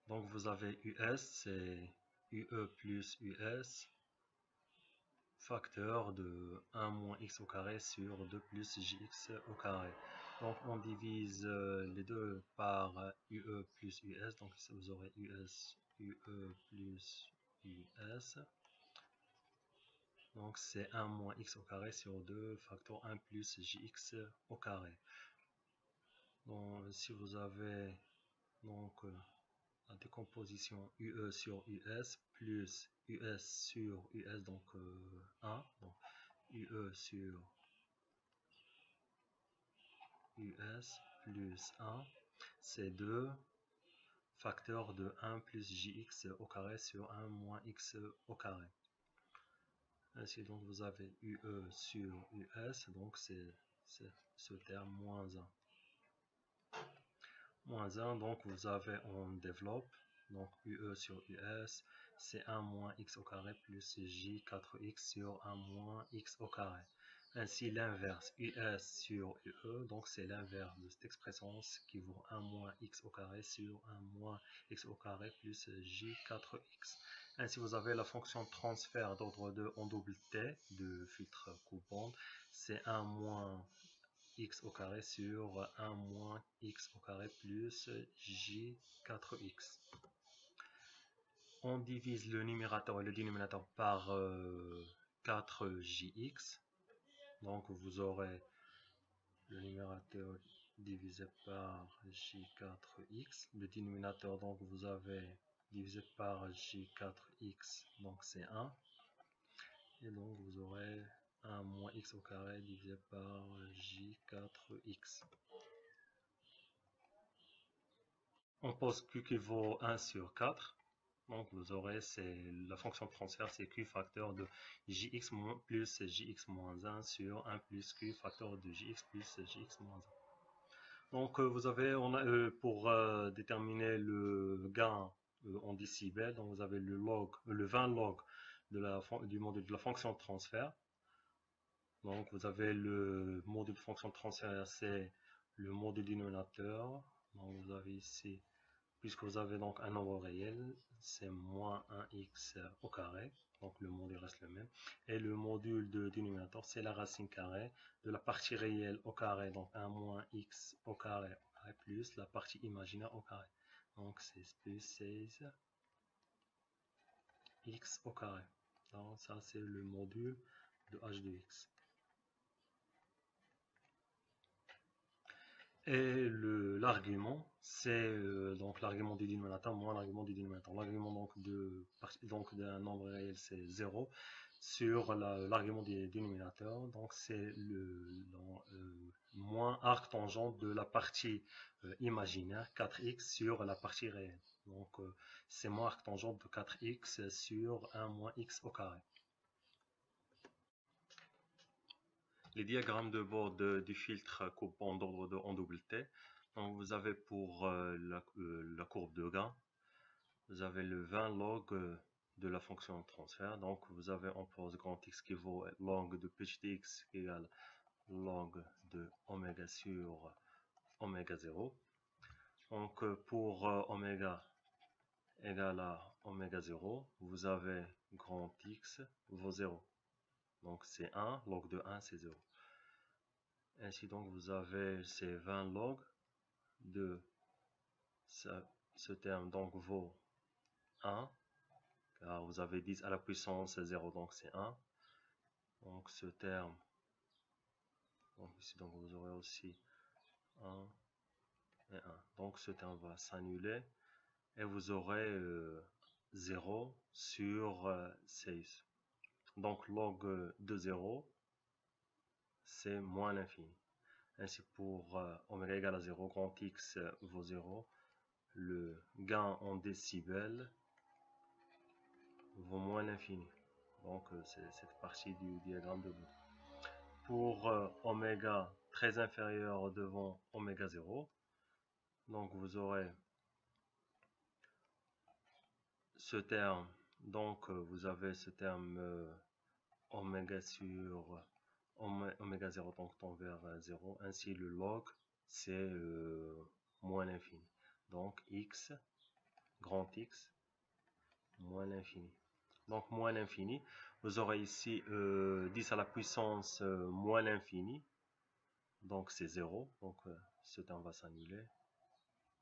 Donc vous avez US, c'est UE plus US, facteur de 1 moins x au carré sur 2 plus jx au carré. Donc on divise les deux par UE plus US, donc vous aurez US, UE plus US. Donc c'est 1 moins x au carré sur 2 facteur 1 plus jx au carré. Donc si vous avez donc la décomposition UE sur US plus US sur US, donc 1, donc UE sur US plus 1, c'est 2 facteur de 1 plus jx au carré sur 1 moins x au carré. Ainsi donc vous avez UE sur US, donc c'est ce terme moins 1. Moins 1, donc vous avez, on développe, donc UE sur US, c'est 1 moins x au carré plus j 4x sur 1 moins x au carré. Ainsi l'inverse, US sur UE, donc c'est l'inverse de cette expression qui vaut 1 moins x au carré sur 1 moins x au carré plus j 4x. Ainsi vous avez la fonction transfert d'ordre 2 en double T de filtre coupe-onde, c'est 1 moins x au carré sur 1 moins x au carré plus j4x. On divise le numérateur et le dénominateur par 4jx. Donc vous aurez le numérateur divisé par j4x. Le dénominateur, donc vous avez divisé par j4x, donc c'est 1. Et donc vous aurez 1 moins x au carré divisé par j4x. On pose q qui vaut 1 sur 4. Donc vous aurez, c'est la fonction de transfert, c'est q facteur de jx plus jx moins 1 sur 1 plus q facteur de jx plus jx moins 1. Donc vous avez, pour déterminer le gain en décibels, donc vous avez le 20 log du module de la fonction de transfert. Donc vous avez le module de fonction de transfert, c'est le module dénominateur. Donc vous avez ici, puisque vous avez donc un nombre réel, c'est moins 1x au carré, donc le module reste le même. Et le module de dénominateur, c'est la racine carrée de la partie réelle au carré, donc 1 moins x au carré plus la partie imaginaire au carré. Donc c'est plus 16 x au carré. Donc ça c'est le module de h de x. Et l'argument, c'est donc l'argument du dénominateur moins l'argument du dénominateur. L'argument d'un nombre réel, c'est 0 sur l'argument du dénominateur. Donc c'est moins arc tangent de la partie imaginaire 4x sur la partie réelle. Donc c'est moins arc tangent de 4x sur 1 moins x au carré. Les diagrammes de bord du filtre coupe-onde d'ordre 2 en double T. Donc vous avez pour la courbe de gain, vous avez le 20 log de la fonction de transfert. Donc vous avez en pose grand X qui vaut log de petit x égale log de oméga sur oméga 0. Donc pour oméga égale à oméga 0, vous avez grand X vaut 0. Donc c'est 1, log de 1 c'est 0. Ainsi donc vous avez ces 20 log de ce terme donc vaut 1, car vous avez 10 à la puissance 0, donc c'est 1. Donc ce terme, donc ici donc vous aurez aussi 1 et 1. Donc ce terme va s'annuler et vous aurez 0 sur 16. Donc log de 0, c'est moins l'infini. Ainsi pour oméga égale à 0, grand X vaut 0. Le gain en décibels vaut moins l'infini. Donc c'est cette partie du diagramme de bord. Pour oméga très inférieur devant oméga 0, donc vous aurez ce terme, donc vous avez ce terme oméga sur oméga 0 donc tend vers 0, ainsi le log c'est moins l'infini. Donc x grand X moins l'infini. Donc moins l'infini, vous aurez ici 10 à la puissance moins l'infini, donc c'est 0, donc ce terme va s'annuler,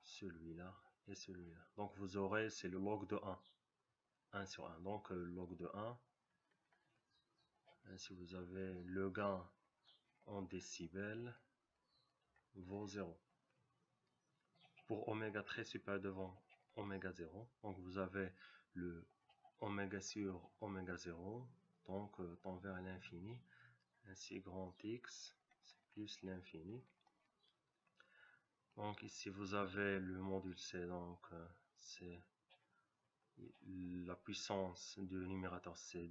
celui-là et celui-là. Donc vous aurez, c'est le log de 1 sur 1, donc log de 1, ainsi vous avez le gain en décibels vaut 0. Pour oméga très supérieur devant oméga 0, donc vous avez le oméga sur oméga 0, donc tend vers l'infini, ainsi grand X, c'est plus l'infini. Donc ici vous avez le module C, donc c'est la puissance du numérateur, c'est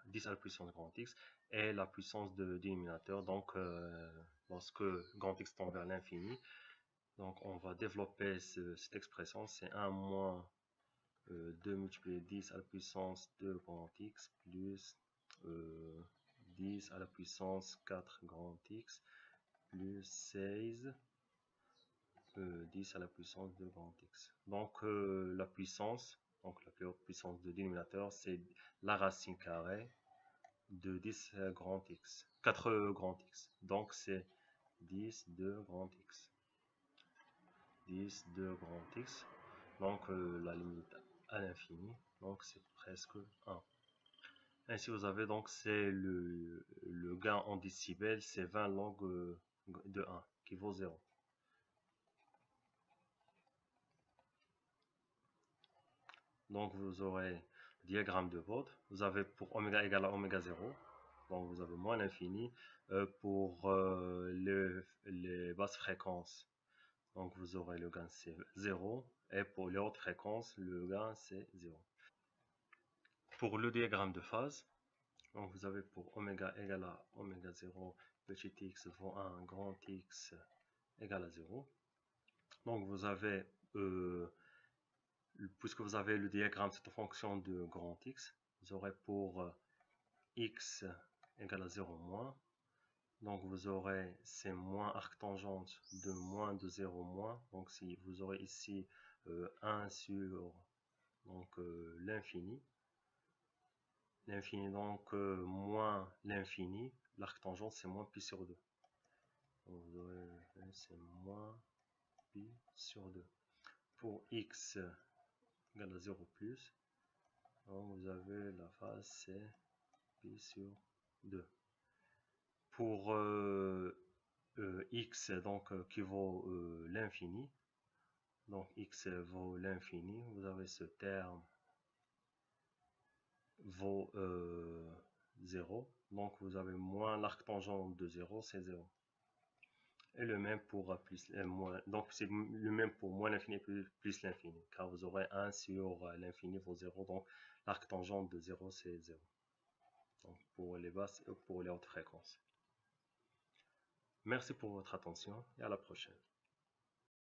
10 à la puissance grand X, et la puissance du dénominateur, donc lorsque grand X tend vers l'infini, donc on va développer cette expression, c'est 1 moins 2 multiplié 10 à la puissance 2 grand X plus 10 à la puissance 4 grand X plus 16 10 à la puissance 2 grand X. Donc la puissance, donc la plus haute puissance de dénominateur, c'est la racine carrée de 10 grand X, 4 grand X. Donc c'est 10 2 grand X. 10 2 grand X. Donc la limite à l'infini, donc c'est presque 1. Ainsi vous avez donc c'est le gain en décibels, c'est 20 log de 1 qui vaut 0. Donc vous aurez le diagramme de Vaude, vous avez pour oméga égale à oméga 0, donc vous avez moins l'infini. Pour les basses fréquences, donc vous aurez le gain c'est 0, et pour les hautes fréquences, le gain c'est 0. Pour le diagramme de phase, donc vous avez pour oméga égale à oméga 0, petit x vaut 1, grand X égale à 0. Donc vous avez, puisque vous avez le diagramme, cette fonction de grand X, vous aurez pour X égale à 0 moins. Donc vous aurez ces moins arctangente de moins de 0 moins. Donc si vous aurez ici 1 sur l'infini. L'infini, donc moins l'infini, l'arctangente c'est moins pi sur 2. Donc vous aurez, c'est moins pi sur 2. Pour x égale à 0 plus, donc vous avez la phase c'est pi sur 2. Pour x donc qui vaut l'infini, donc x vaut l'infini, vous avez ce terme vaut 0, donc vous avez moins l'arctangente de 0, c'est 0. Et le même pour plus moins, donc c'est le même pour moins l'infini plus l'infini, car vous aurez 1 sur l'infini vaut 0, donc l'arctangente de 0 c'est 0. Donc pour les basses et pour les hautes fréquences. Merci pour votre attention et à la prochaine.